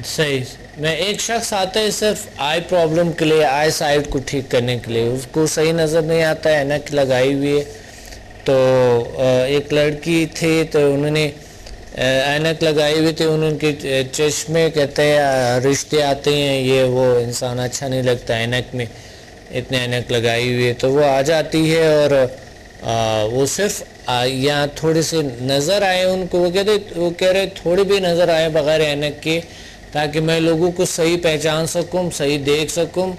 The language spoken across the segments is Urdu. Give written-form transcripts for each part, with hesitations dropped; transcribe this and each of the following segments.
صحیح. میں ایک شخص آتا ہے صرف آئی پرابلم کے لیے, آئی سائٹ کو ٹھیک کرنے کے لیے, اس کو صحیح نظر نہیں آتا ہے, اینک لگائی ہوئی ہے. تو ایک لڑکی تھی تو انہوں نے اینک لگائی ہوئی تھی, انہوں کے چشمے کہتے ہیں رشتے آتے ہیں, یہ وہ انسان اچھا نہیں لگتا اینک میں اتنے اینک لگائی ہوئی ہے. تو وہ آ جاتی ہے اور وہ صرف یہاں تھوڑے سے نظر آئے ان کو, وہ کہہ رہے تھوڑی بھی نظر آئے بغیر اینک کے, تاکہ میں لوگوں کو صحیح پہچان سکوں, صحیح دیکھ سکوں.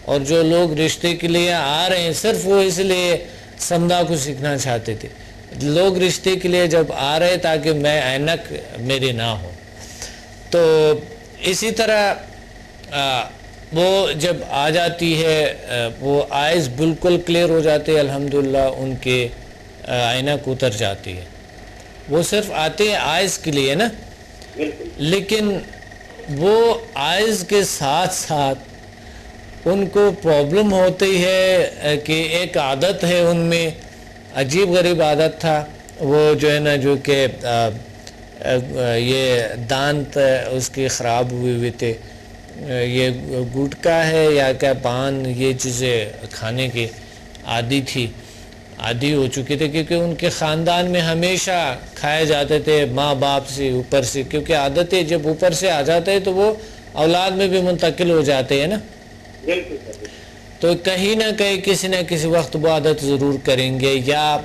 اور جو لوگ رشتے کے لیے آ رہے ہیں صرف وہ اس لیے سمدھا کو سیکھنا چاہتے تھے, لوگ رشتے کے لیے جب آ رہے تاکہ میں اینک میری نہ ہو. تو اسی طرح وہ جب آ جاتی ہے وہ آئیز بالکل کلیئر ہو جاتے ہیں الحمدللہ, ان کے اینک اتر جاتی ہے. وہ صرف آتے ہیں آئیز کے لیے نا, لیکن وہ آئیز کے ساتھ ساتھ ان کو پرابلم ہوتی ہے کہ ایک عادت ہے ان میں, عجیب غریب عادت تھا وہ جو ہے نا, جو کہ یہ دانت اس کی خراب ہوئے تھے, یہ گٹکا ہے یا کیا پان, یہ چیزیں کھانے کی عادی ہو چکی تھے, کیونکہ ان کے خاندان میں ہمیشہ کھائے جاتے تھے ماں باپ سے اوپر سے, کیونکہ عادتیں جب اوپر سے آ جاتے ہیں تو وہ اولاد میں بھی منتقل ہو جاتے ہیں نا. تو کہیں نہ کہیں کسی نہ کسی وقت وہ عادت ضرور کریں گے, یا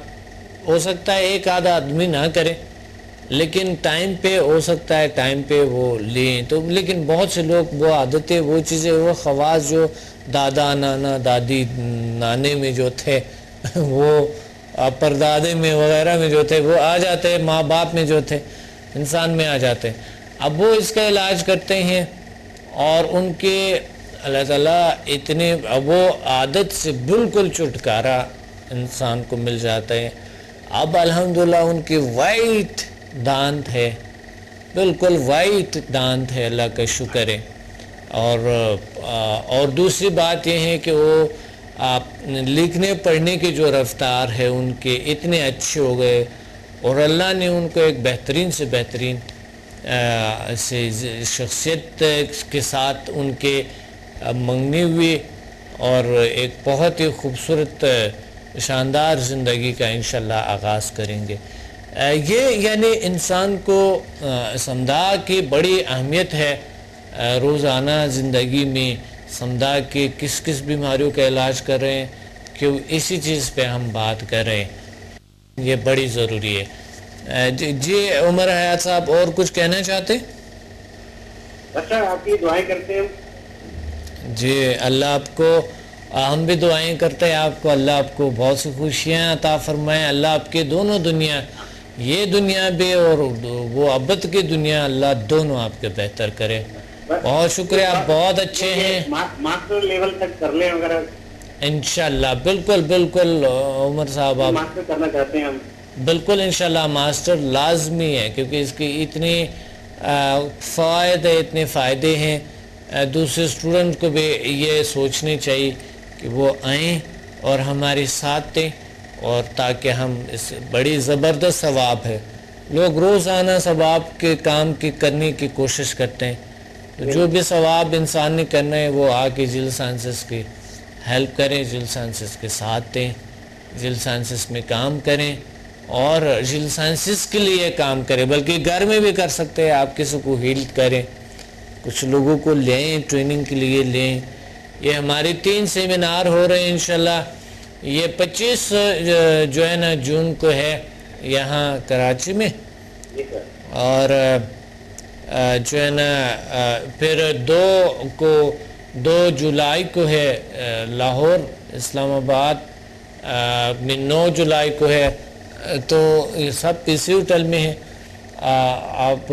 ہو سکتا ہے ایک آدھا آدمی نہ کرے لیکن ٹائم پہ ہو سکتا ہے ٹائم پہ وہ لیں. تو لیکن بہت سے لوگ وہ عادتیں, وہ چیزیں, وہ خواص جو دادا نانا دادی نانے میں جو تھے, وہ پردادے میں وغیرہ میں جو تھے, وہ آ جاتے ہیں, ماں باپ میں جو تھے انسان میں آ جاتے ہیں. اب وہ اس کا علاج کرتے ہیں اور ان کے اللہ تعالیٰ اتنے, وہ عادت سے بالکل چھٹکارا انسان کو مل جاتا ہے. اب الحمدللہ ان کی وائٹ دانت ہے, بالکل وائٹ دانت ہے, اللہ کا شکر ہے. اور دوسری بات یہ ہے کہ وہ لکھنے پڑھنے کی جو رفتار ہے ان کے اتنے اچھے ہو گئے, اور اللہ نے ان کو ایک بہترین سے بہترین شخصیت کے ساتھ ان کے منگنی ہوئی, اور ایک بہت ہی خوبصورت شاندار زندگی کا انشاءاللہ آغاز کریں گے. یہ یعنی انسان کو سمدھا کی بڑی اہمیت ہے روزانہ زندگی میں. سمدھا کے کس کس بیماریوں کا علاج کر رہے ہیں, کہ اسی چیز پہ ہم بات کر رہے ہیں, یہ بڑی ضروری ہے. جی عمر حیات صاحب اور کچھ کہنا چاہتے؟ اچھا, آپ کی دعائیں کرتے ہیں. جی اللہ آپ کو, ہم بھی دعائیں کرتے ہیں آپ کو, اللہ آپ کو بہت سی خوشیاں عطا فرمائیں. اللہ آپ کے دونوں دنیا, یہ دنیا بھی اور وہ ابد کی دنیا, اللہ دونوں آپ کے بہتر کرے. بہت شکریہ, آپ بہت اچھے ہیں. ماسٹر لیول تک کر لیں اگر انشاءاللہ. بالکل بالکل عمر صاحب, آپ ماسٹر کرنا چاہتے ہیں ہم. بالکل انشاءاللہ ماسٹر لازمی ہے, کیونکہ اس کی اتنی فوائد ہے, اتنے فائدے ہیں. دوسرے اسٹوڈنٹ کو بھی یہ سوچنی چاہیے کہ وہ آئیں اور ہمارے ساتھ دیں, اور تاکہ ہم اس بڑی زبردست ثواب ہے. لوگ روزانہ ثواب کے کام کی کرنے کی کوشش کرتے ہیں, تو جو بھی ثواب انسان نے کرنا ہے وہ آ کے جل سائنسز کی ہیلپ کریں, جل سائنسز کے ساتھ دیں, جل سائنسز میں کام کریں, اور جل سائنسز کے لیے کام کریں. بلکہ گھر میں بھی کر سکتے ہیں, آپ کسی کو ہیل کریں, کچھ لوگوں کو لیں, ٹریننگ کے لیے لیں. یہ ہمارے 3 سیمینار ہو رہے ہیں انشاءاللہ. یہ 25 جو ہے نا جون کو ہے یہاں کراچی میں, اور جو ہے نا پھر 2 جولائی کو ہے لاہور اسلام آباد, 9 جولائی کو ہے. تو یہ سب اسی ہوٹل میں ہے. آپ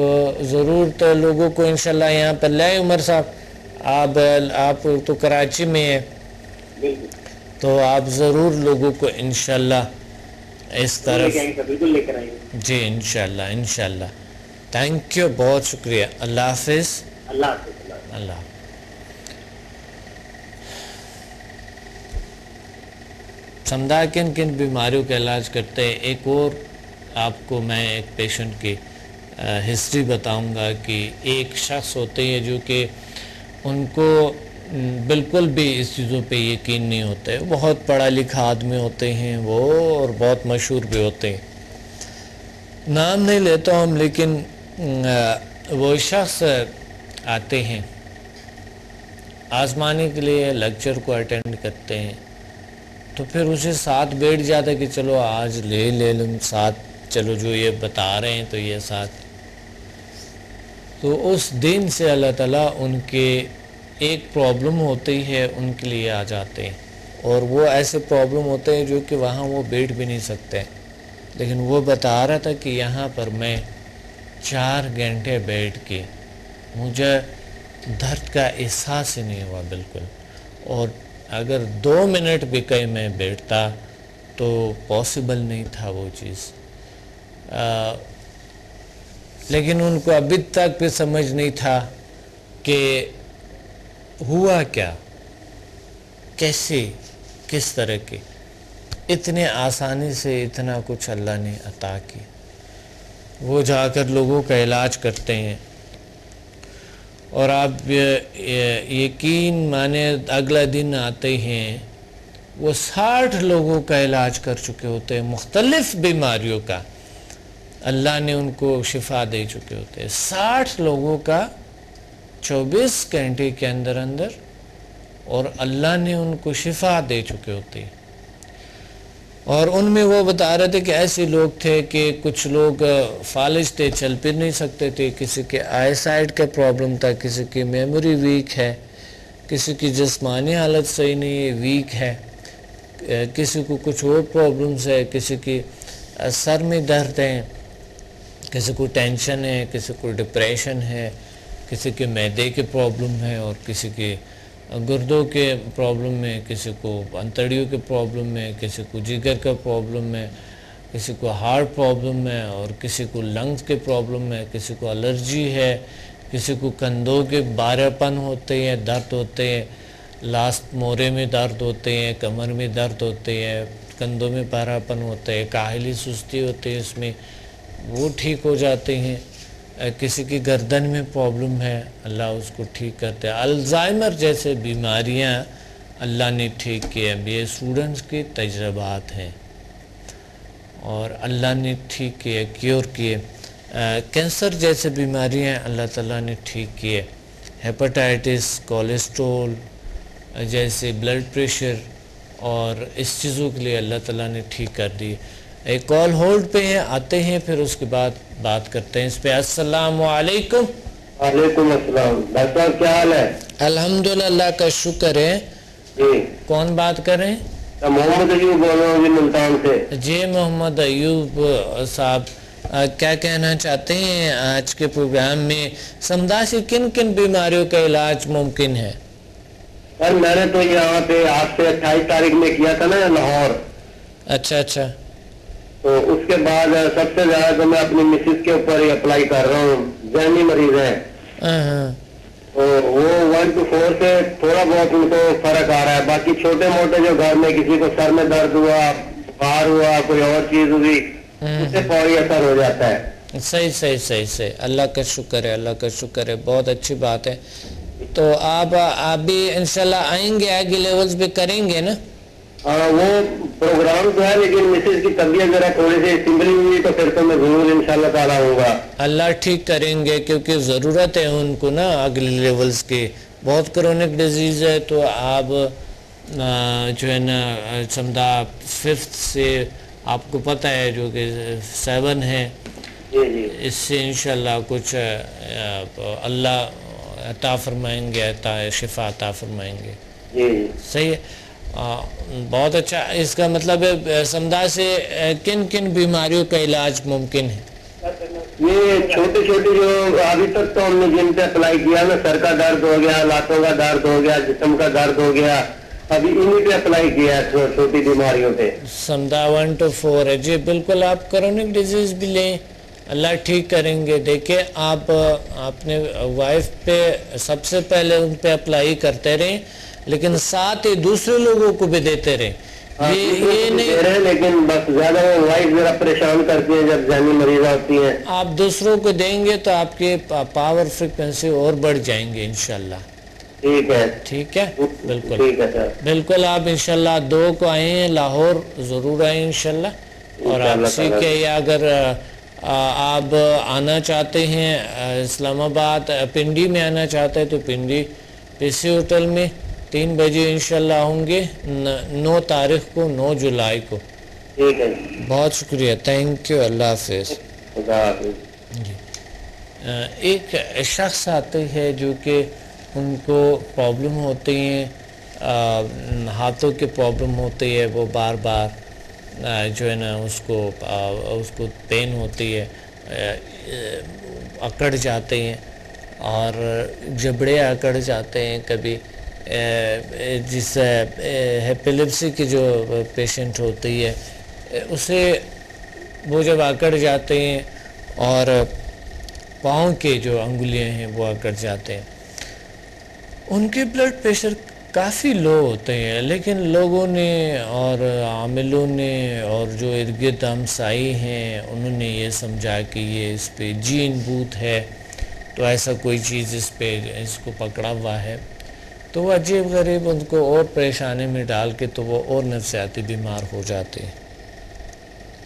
ضرور تو لوگوں کو انشاءاللہ یہاں پر لائیں. عمر صاحب آپ تو کراچی میں ہیں, تو آپ ضرور لوگوں کو انشاءاللہ اس طرف بالکل لے کر آئیں گے. جی انشاءاللہ انشاءاللہ. تھینک یو, بہت شکریہ. اللہ حافظ. اللہ حافظ. اللہ حافظ. سمدھا کن کن بیماریوں کا علاج کرتے ہیں, ایک اور آپ کو میں ایک پیشنٹ کی ہسٹری بتاؤں گا کہ ایک شخص ہوتے ہیں جو کہ ان کو بالکل بھی اس چیزوں پہ یقین نہیں ہوتا ہے، بہت پڑھا لکھا آدمی ہوتے ہیں وہ، اور بہت مشہور بھی ہوتے ہیں، نام نہیں لیتا ہوں، لیکن وہ شخص آتے ہیں آزمانے کے لیے، لیکچر کو اٹینڈ کرتے ہیں، تو پھر اسے ساتھ بیٹھ جاتا ہے کہ چلو آج لے لوں ساتھ، چلو جو یہ بتا رہے ہیں تو یہ ساتھ. تو اس دن سے اللہ تعالیٰ ان کے ایک پرابلم ہوتی ہے ان کے لیے آ جاتے ہیں، اور وہ ایسے پرابلم ہوتے ہیں جو کہ وہاں وہ بیٹھ بھی نہیں سکتے، لیکن وہ بتا رہا تھا کہ یہاں پر میں 4 گھنٹے بیٹھ کے مجھے درد کا احساس ہی نہیں ہوا بالکل، اور اگر 2 منٹ بھی کہیں میں بیٹھتا تو پاسبل نہیں تھا وہ چیز. لیکن ان کو ابھی تک بھی سمجھ نہیں تھا کہ ہوا کیا، کیسے، کس طرح کے، اتنے آسانی سے اتنا کچھ اللہ نے عطا کی. وہ جا کر لوگوں کا علاج کرتے ہیں، اور آپ یقین مانے اگلا دن آتے ہیں وہ 60 لوگوں کا علاج کر چکے ہوتے ہیں، مختلف بیماریوں کا اللہ نے ان کو شفا دے چکے ہوتے ہیں، 60 لوگوں کا 24 گھنٹے کے اندر اور اللہ نے ان کو شفا دے چکے ہوتے ہیں. اور ان میں وہ بتا رہے تھے کہ ایسے لوگ تھے کہ کچھ لوگ فالج تھے، چل پھر نہیں سکتے تھے، کسی کے آئی سائٹ کا پرابلم تھا، کسی کی میموری ویک ہے، کسی کی جسمانی حالت صحیح نہیں ہے، ویک ہے، کسی کو کچھ اور پرابلمز ہے، کسی کی سر میں درد ہے، کسی کو ٹینشن ہے، کسی کو ڈپریشن ہے، کسی کے معدے کے پرابلم ہے، اور کسی کے گردوں کے پرابلم ہے، کسی کو انتڑیوں کے پرابلم ہے، کسی کو جگر کا پرابلم ہے، کسی کو ہارٹ پرابلم ہے، اور کسی کو لنگز کے پرابلم ہے، کسی کو الرجی ہے، کسی کو کندھوں کے بارہ پن ہوتے ہیں، درد ہوتے ہیں، لاسٹ مورے میں درد ہوتے ہیں، کمر میں درد ہوتے ہیں، کندھوں میں بارہ پن ہوتے ہیں، کاہلی سستی ہوتے ہیں، اس میں وہ ٹھیک ہو جاتے ہیں. کسی کی گردن میں پرابلم ہے، اللہ اس کو ٹھیک کرتے ہیں. الزائمر جیسے بیماریاں اللہ نے ٹھیک کیے. یہ اسٹوڈنٹس کے تجربات ہیں اور اللہ نے ٹھیک کیے، کیور کیے. کینسر جیسے بیماریاں اللہ تعالیٰ نے ٹھیک کیے. ہیپاٹائٹس، کولیسٹرول جیسے بلڈ پریشر، اور اس چیزوں کے لیے اللہ تعالیٰ نے ٹھیک کر دی. ایک کال ہولڈ پہ ہیں، آتے ہیں، پھر اس کے بعد بات کرتے ہیں اس پہ. السلام علیکم. وعلیکم السلام. ڈاکٹر صاحب کیا حال ہے؟ الحمدللہ، اللہ کا شکر ہے. جی کون بات کر رہے ہیں؟ محمد ایوب بول رہا ہوں ملتان سے. جی محمد ایوب صاحب، کیا کہنا چاہتے ہیں آج کے پروگرام میں؟ سمدھا سے کن کن بیماریوں کا علاج ممکن ہے؟ سر میں نے تو یہاں پہ آج سے 28 تاریخ میں کیا تھا نا لاہور. اچھا. تو اس کے بعد سب سے زیادہ تو میں اپنی مسز کے اوپر ہی اپلائی کر رہا ہوں. ذہنی مریض ہیں، تو وہ 1 to 4 سے تھوڑا بہت ان کو فرق آ رہا ہے. باقی چھوٹے موٹے جو گھر میں کسی کو سر میں درد ہوا، بخار ہوا، کوئی اور چیز ہوئی، اس سے فوری اثر ہو جاتا ہے. صحیح. اللہ کا شکر ہے، اللہ کا شکر ہے، بہت اچھی بات ہے. تو آپ بھی انشاءاللہ آئیں گے، آگے لیولز بھی کریں گے نا؟ وہ پروگرام تو ہے، لیکن مسز کی طبیعت ذرا تھوڑی سی سنبھلی ہوئی، تو پھر تو میں ضرور انشاءاللہ تعالیٰ ہوگا. اللہ ٹھیک کریں گے، کیونکہ ضرورت ہے ان کو نا اگلے لیولز کی. بہت کرونک ڈیزیز ہے، تو آپ جو ہے نا سمدھا 5th سے آپ کو پتہ ہے جو کہ 7 ہے، جی اس سے انشاءاللہ کچھ اللہ عطا فرمائیں گے، شفا عطا فرمائیں گے. جی صحیح ہے، بہت اچھا. اس کا مطلب ہے سمدھا سے کن کن بیماریوں کا علاج ممکن ہے؟ یہ چھوٹی چھوٹی جو ابھی تک تو ہم نے جن پہ اپلائی کیا نا، سر کا درد ہو گیا، لاتوں کا درد ہو گیا، جسم کا درد ہو گیا، ابھی انہی پہ اپلائی کیا ہے چھوٹی بیماریوں پہ. سمدھا 1 to 4 ہے. جی بالکل، آپ کرونک ڈیزیز بھی لیں، اللہ ٹھیک کریں گے. دیکھیں آپ اپنے وائف پہ سب سے پہلے ان پہ اپلائی کرتے رہیں، لیکن ساتھ ہی دوسرے لوگوں کو بھی دیتے رہیں. یہ نہیں لیکن بس زیادہ وہ وائف ذرا پریشان کرتی ہیں جب ذہنی مریضہ ہوتی ہیں. آپ دوسروں کو دیں گے تو آپ کے پاور فریکوینسی اور بڑھ جائیں گے انشاءاللہ. ٹھیک ہے بالکل ٹھیک ہے سر. بالکل آپ انشاءاللہ 2 کو آئے ہیں لاہور ضرور آئیں انشاءاللہ. اور آپ سیکھیں یا اگر آپ آنا چاہتے ہیں اسلام آباد پنڈی میں آنا چاہتے ہیں تو پنڈی پیسی ہوٹل میں 3 بجے انشاءاللہ ہوں گے 9 تاریخ کو 9 جولائی کو. ٹھیک ہے بہت شکریہ. Thank you. اللہ حافظ. جی ایک شخص آتے ہیں جو کہ ان کو پرابلم ہوتی ہیں ہاتھوں کے پرابلم ہوتی ہے وہ بار بار جو ہے نا اس کو پین ہوتی ہے اکڑ جاتے ہیں اور جبڑے اکڑ جاتے ہیں. کبھی جس ہیپیلیپسی کی جو پیشنٹ ہوتی ہے اسے وہ جب اکڑ جاتے ہیں اور پاؤں کے جو انگلیاں ہیں وہ اکڑ جاتے ہیں ان کے بلڈ پریشر کافی لو ہوتے ہیں. لیکن لوگوں نے اور عاملوں نے اور جو ارد گرد ہمسائی ہیں انہوں نے یہ سمجھا کہ یہ اس پہ جین بوت ہے تو ایسا کوئی چیز اس کو پکڑا ہوا ہے تو وہ عجیب غریب ان کو اور پریشانی میں ڈال کے تو وہ اور نفسیاتی بیمار ہو جاتے ہیں.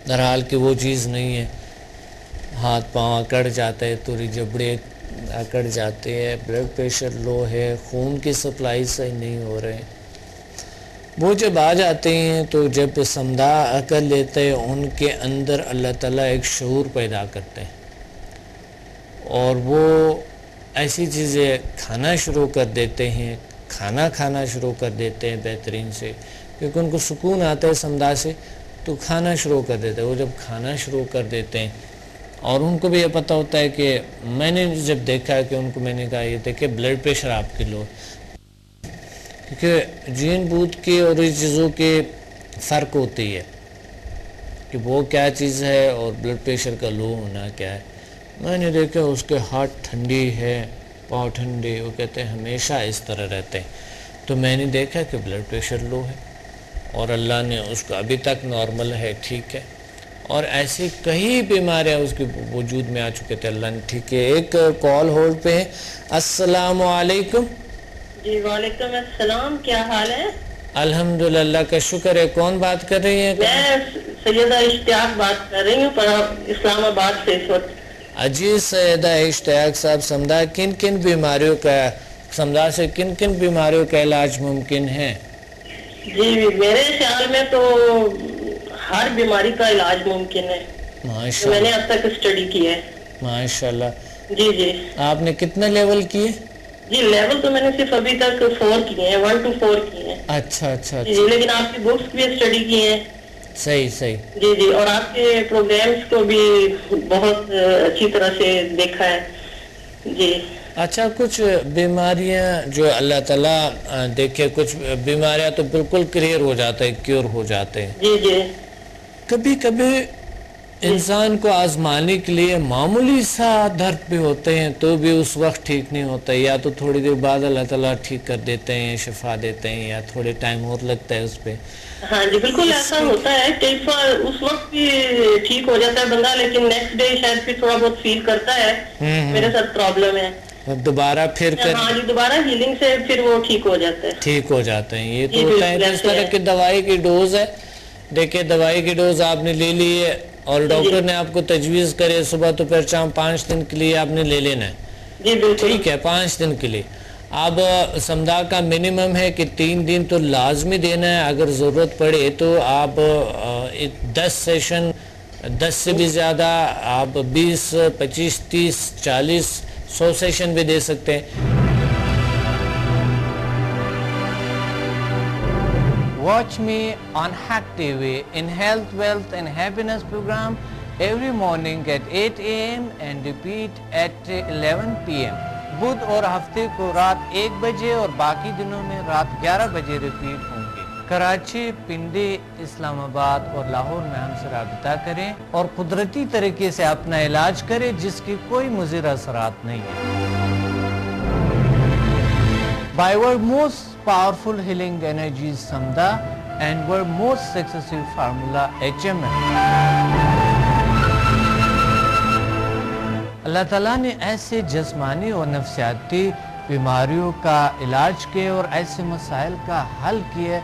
درحال کہ وہ چیز نہیں ہے. ہاتھ پاؤں اکڑ جاتے ہیں توری جبڑے اکڑ جاتے ہیں بلڈ پریشر لو ہے خون کی سپلائی صحیح نہیں ہو رہے. وہ جب آ جاتے ہیں تو جب سمدھا کر لیتے ہیں ان کے اندر اللہ تعالیٰ ایک شعور پیدا کرتے ہیں اور وہ ایسی چیزیں کھانا شروع کر دیتے ہیں کھانا شروع کر دیتے ہیں بہترین سے کیونکہ ان کو سکون آتا ہے سمدھا سے تو کھانا شروع کر دیتے ہیں. وہ جب کھانا شروع کر دیتے ہیں اور ان کو بھی یہ پتہ ہوتا ہے کہ میں نے جب دیکھا کہ ان کو میں نے کہا یہ دیکھیں بلڈ پریشر آپ کے لو کیونکہ جین بوت کے اور اس چیزوں کے فرق ہوتی ہے کہ وہ کیا چیز ہے اور بلڈ پریشر کا لو ہونا کیا ہے. میں نے دیکھا اس کے ہاتھ ٹھنڈی ہے پاؤں ٹھنڈے وہ کہتے ہیں ہمیشہ اس طرح رہتے ہیں. تو میں نے دیکھا کہ بلڈ پریشر لو ہے اور اللہ نے اس کو ابھی تک نارمل ہے ٹھیک ہے اور ایسی کئی بیماریاں اس کے وجود میں آ چکے تھے اللہ نے ٹھیک ہے. ایک کال ہولڈ پہ ہے. السلام علیکم. جی وعلیکم السلام. کیا حال ہے؟ الحمدللہ کا شکر ہے. کون بات کر رہی ہیں؟ میں سیدہ اشتیاق بات کر رہی ہوں اسلام آباد سے اس وقت. جی سیدہ اشتیاق صاحب سمدھا سے کن کن بیماریوں کا علاج ممکن ہے؟ جی میرے خیال میں تو ہر بیماری کا علاج ممکن ہے. میں نے اب تک اسٹڈی کی ہے. ماشاءاللہ. جی آپ نے کتنا لیول کیے؟ جی لیول تو میں نے صرف ابھی تک 4 کیے ہیں 1 to 4 کیے ہیں. اچھا جی لیکن آپ کی بکس بھی اسٹڈی کی ہیں. صحیح. جی اور آپ کے پروگرامز کو بھی بہت اچھی طرح سے دیکھا ہے. جی اچھا کچھ بیماریاں جو اللہ تعالیٰ دیکھے کچھ بیماریاں تو بالکل کلیئر ہو جاتے ہیں کیور ہو جاتے ہیں. جی کبھی انسان کو آزمانے کے لیے معمولی سا درد بھی ہوتے ہیں تو بھی اس وقت ٹھیک نہیں ہوتا یا تو تھوڑی دیر بعد اللہ تعالیٰ ٹھیک کر دیتے ہیں شفا دیتے ہیں یا تھوڑے ٹائم اور لگتا ہے اس پہ. ہاں جی بالکل ایسا ہوتا ہے کئی بار اس وقت بھی ٹھیک ہو جاتا ہے بندہ لیکن نیکسٹ ڈے شاید پھر تھوڑا بہت فیل کرتا ہے میرے ساتھ پرابلم ہے دوبارہ پھر دوبارہ ہیلنگ سے پھر وہ ٹھیک ہو جاتے ہیں. یہ تو ہوتا ہے. اس طرح کی دوائی کی ڈوز ہے دیکھیں دوائی کی ڈوز آپ نے لے لی ہے اور ڈاکٹر نے آپ کو تجویز کرے صبح تو پھر شام 5 دن کے لیے آپ نے لے لینا ہے. ٹھیک ہے 5 دن کے لیے. اب سمدھا کا منیمم ہے کہ 3 دن تو لازمی دینا ہے. اگر ضرورت پڑے تو آپ 10 سیشن 10 سے بھی زیادہ آپ 20 25 30 40 100 سیشن بھی دے سکتے ہیں. Watch me on Hack TV in Health, Wealth and Happiness program every morning at 8 AM and repeat at 11 PM. بدھ اور ہفتے کو رات 1 بجے اور باقی دنوں میں رات 11 بجے ریپیٹ ہوں گے. کراچی، پنڈی، اسلام آباد اور لاہور میں ہم سے رابطہ کریں اور قدرتی طریقے سے اپنا علاج کریں جس کی کوئی مضر اثرات نہیں ہے. By our most powerful healing energies Samdha, and were most successful formula HMM. اللہ تعالیٰ نے ایسے جسمانی اور نفسیاتی بیماریوں کا علاج کیے اور ایسے مسائل کا حل کیے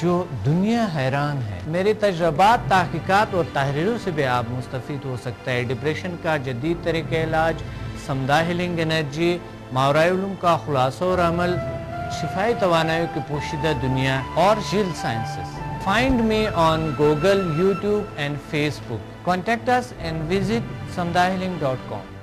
جو دنیا حیران ہے. میرے تجربات، تحقیقات اور تحریروں سے بھی آپ مستفید ہو سکتا ہے. ڈپریشن کا جدید طریقہ علاج، سمدھا ہیلنگ انرجی، ماورائے علوم کا خلاصہ اور عمل، شفائی توانائی کی پوشیدہ دنیا اور جیل sciences. Find me on Google, YouTube and Facebook. Contact us and visit samdhahealing.com.